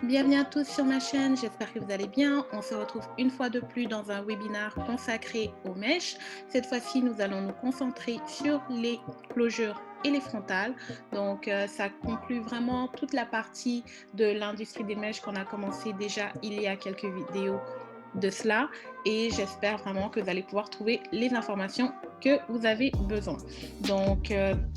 Bienvenue à tous sur ma chaîne, j'espère que vous allez bien. On se retrouve une fois de plus dans un webinaire consacré aux mèches. Cette fois-ci, nous allons nous concentrer sur les closures et les frontales. Donc, ça conclut vraiment toute la partie de l'industrie des mèches qu'on a commencé déjà il y a quelques vidéos de cela et j'espère vraiment que vous allez pouvoir trouver les informations que vous avez besoin. Donc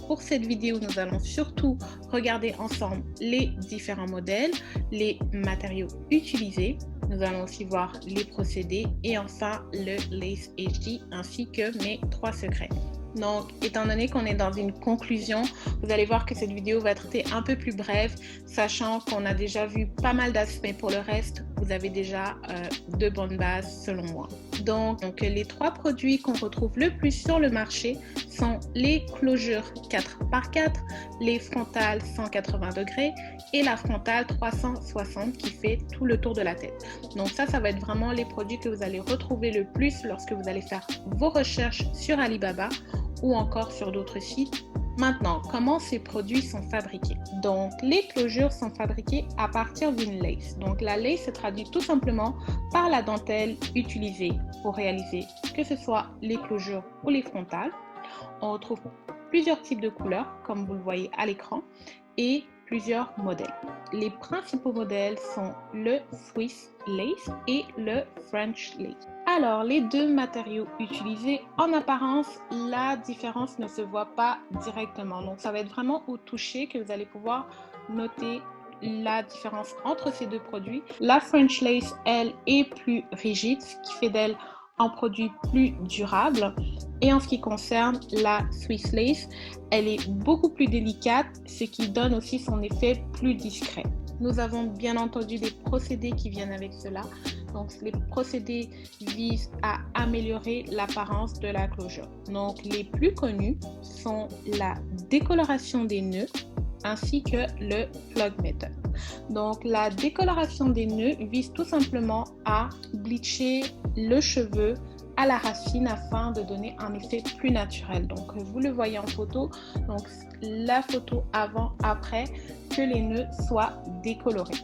pour cette vidéo, nous allons surtout regarder ensemble les différents modèles, les matériaux utilisés. Nous allons aussi voir les procédés et enfin le Lace HD ainsi que mes 3 secrets. Donc, étant donné qu'on est dans une conclusion, vous allez voir que cette vidéo va être un peu plus brève, sachant qu'on a déjà vu pas mal d'aspects. Pour le reste, vous avez déjà de bonnes bases selon moi. Donc, les 3 produits qu'on retrouve le plus sur le marché sont les closures 4x4, les frontales 180 degrés et la frontale 360 qui fait tout le tour de la tête. Donc ça va être vraiment les produits que vous allez retrouver le plus lorsque vous allez faire vos recherches sur Alibaba ou encore sur d'autres sites. Maintenant, comment ces produits sont fabriqués? Donc, les closures sont fabriquées à partir d'une lace. Donc, la lace se traduit tout simplement par la dentelle utilisée pour réaliser que ce soit les closures ou les frontales. On retrouve plusieurs types de couleurs, comme vous le voyez à l'écran, et plusieurs modèles. Les principaux modèles sont le Swiss Lace et le French Lace. Alors, les deux matériaux utilisés, en apparence, la différence ne se voit pas directement. Donc, ça va être vraiment au toucher que vous allez pouvoir noter la différence entre ces deux produits. La French Lace, elle, est plus rigide, ce qui fait d'elle un produit plus durable. Et en ce qui concerne la Swiss Lace, elle est beaucoup plus délicate, ce qui donne aussi son effet plus discret. Nous avons bien entendu des procédés qui viennent avec cela. Donc, les procédés visent à améliorer l'apparence de la closure. Donc, les plus connus sont la décoloration des nœuds ainsi que le plug method. Donc, la décoloration des nœuds vise tout simplement à bleacher le cheveu à la racine afin de donner un effet plus naturel. Donc, vous le voyez en photo. Donc, la photo avant-après que les nœuds soient décolorés.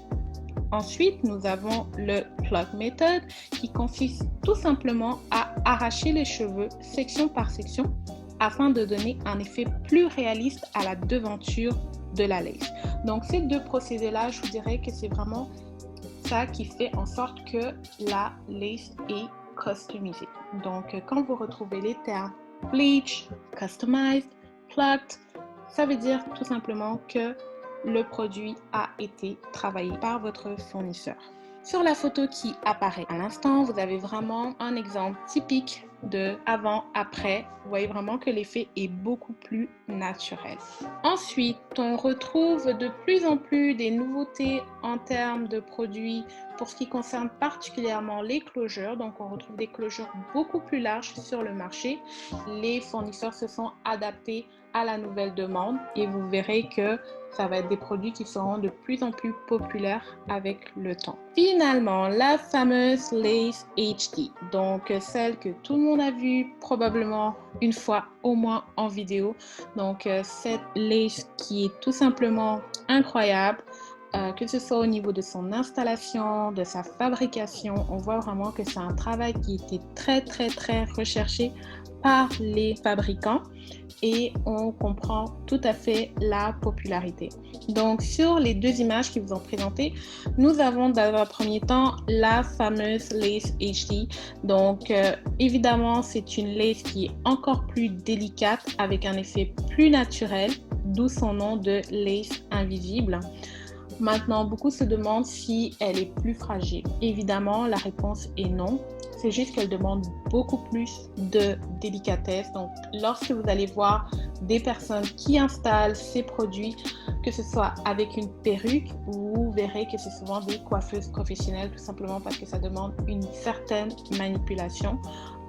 Ensuite, nous avons le plug method qui consiste tout simplement à arracher les cheveux section par section afin de donner un effet plus réaliste à la devanture de la lace. Donc, ces deux procédés-là, je vous dirais que c'est vraiment ça qui fait en sorte que la lace est customisée. Donc, quand vous retrouvez les termes bleach, customized, plucked, ça veut dire tout simplement que le produit a été travaillé par votre fournisseur. Sur la photo qui apparaît à l'instant, vous avez vraiment un exemple typique de avant-après. Vous voyez vraiment que l'effet est beaucoup plus naturel. Ensuite, on retrouve de plus en plus des nouveautés en termes de produits pour ce qui concerne particulièrement les closures. Donc, on retrouve des closures beaucoup plus larges sur le marché. Les fournisseurs se sont adaptés à la nouvelle demande et vous verrez que ça va être des produits qui seront de plus en plus populaires avec le temps. Finalement, la fameuse Lace HD, donc celle que tout le monde a vue probablement une fois au moins en vidéo. Donc cette lace qui est tout simplement incroyable. Que ce soit au niveau de son installation, de sa fabrication, on voit vraiment que c'est un travail qui était très recherché par les fabricants et on comprend tout à fait la popularité. Donc sur les deux images qui vous ont présentées, nous avons dans un premier temps la fameuse Lace HD. Donc évidemment c'est une lace qui est encore plus délicate avec un effet plus naturel, d'où son nom de lace invisible. Maintenant, beaucoup se demandent si elle est plus fragile. Évidemment, la réponse est non. C'est juste qu'elle demande beaucoup plus de délicatesse. Donc, lorsque vous allez voir des personnes qui installent ces produits, que ce soit avec une perruque, vous verrez que c'est souvent des coiffeuses professionnelles, tout simplement parce que ça demande une certaine manipulation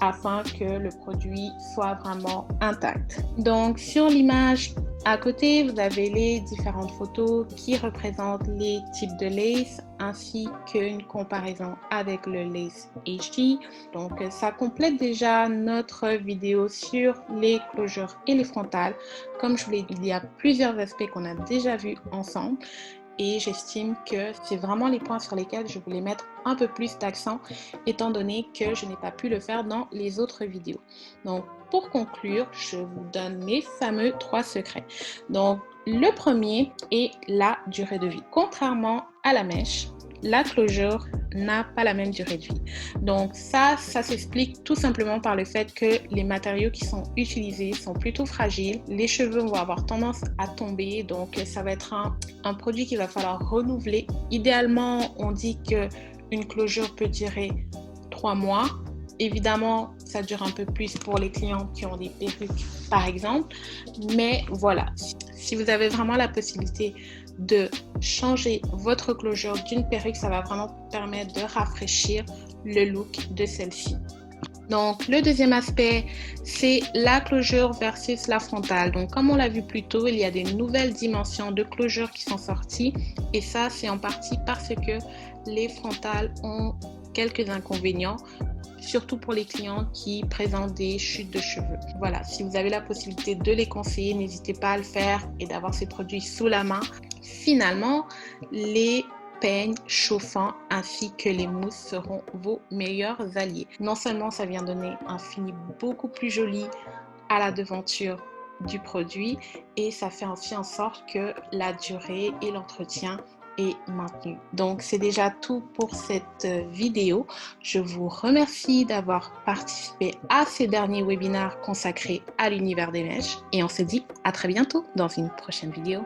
afin que le produit soit vraiment intact. Donc, sur l'image à côté, vous avez les différentes photos qui représentent les types de lace ainsi qu'une comparaison avec le Lace HD. Donc, ça complète déjà notre vidéo sur les closures et les frontales. Comme je vous l'ai dit, il y a plusieurs aspects qu'on a déjà vus ensemble. et j'estime que c'est vraiment les points sur lesquels je voulais mettre un peu plus d'accent étant donné que je n'ai pas pu le faire dans les autres vidéos. Donc pour conclure, je vous donne mes fameux 3 secrets. Donc le premier est la durée de vie. Contrairement à la mèche, la closure n'a pas la même durée de vie. Donc ça s'explique tout simplement par le fait que les matériaux qui sont utilisés sont plutôt fragiles. Les cheveux vont avoir tendance à tomber, donc ça va être un produit qu'il va falloir renouveler. Idéalement, on dit qu'une closure peut durer 3 mois. Évidemment, ça dure un peu plus pour les clients qui ont des perruques, par exemple. Mais voilà, si vous avez vraiment la possibilité de changer votre closure d'une perruque, ça va vraiment permettre de rafraîchir le look de celle-ci. Donc, le deuxième aspect, c'est la closure versus la frontale. Donc, comme on l'a vu plus tôt, il y a des nouvelles dimensions de closure qui sont sorties. Et ça, c'est en partie parce que les frontales ont quelques inconvénients, surtout pour les clients qui présentent des chutes de cheveux. Voilà, si vous avez la possibilité de les conseiller, n'hésitez pas à le faire et d'avoir ces produits sous la main. Finalement, les peignes chauffants ainsi que les mousses seront vos meilleurs alliés. Non seulement ça vient donner un fini beaucoup plus joli à la devanture du produit et ça fait aussi en sorte que la durée et l'entretien est maintenu. Donc c'est déjà tout pour cette vidéo. Je vous remercie d'avoir participé à ces derniers webinaires consacrés à l'univers des mèches et on se dit à très bientôt dans une prochaine vidéo.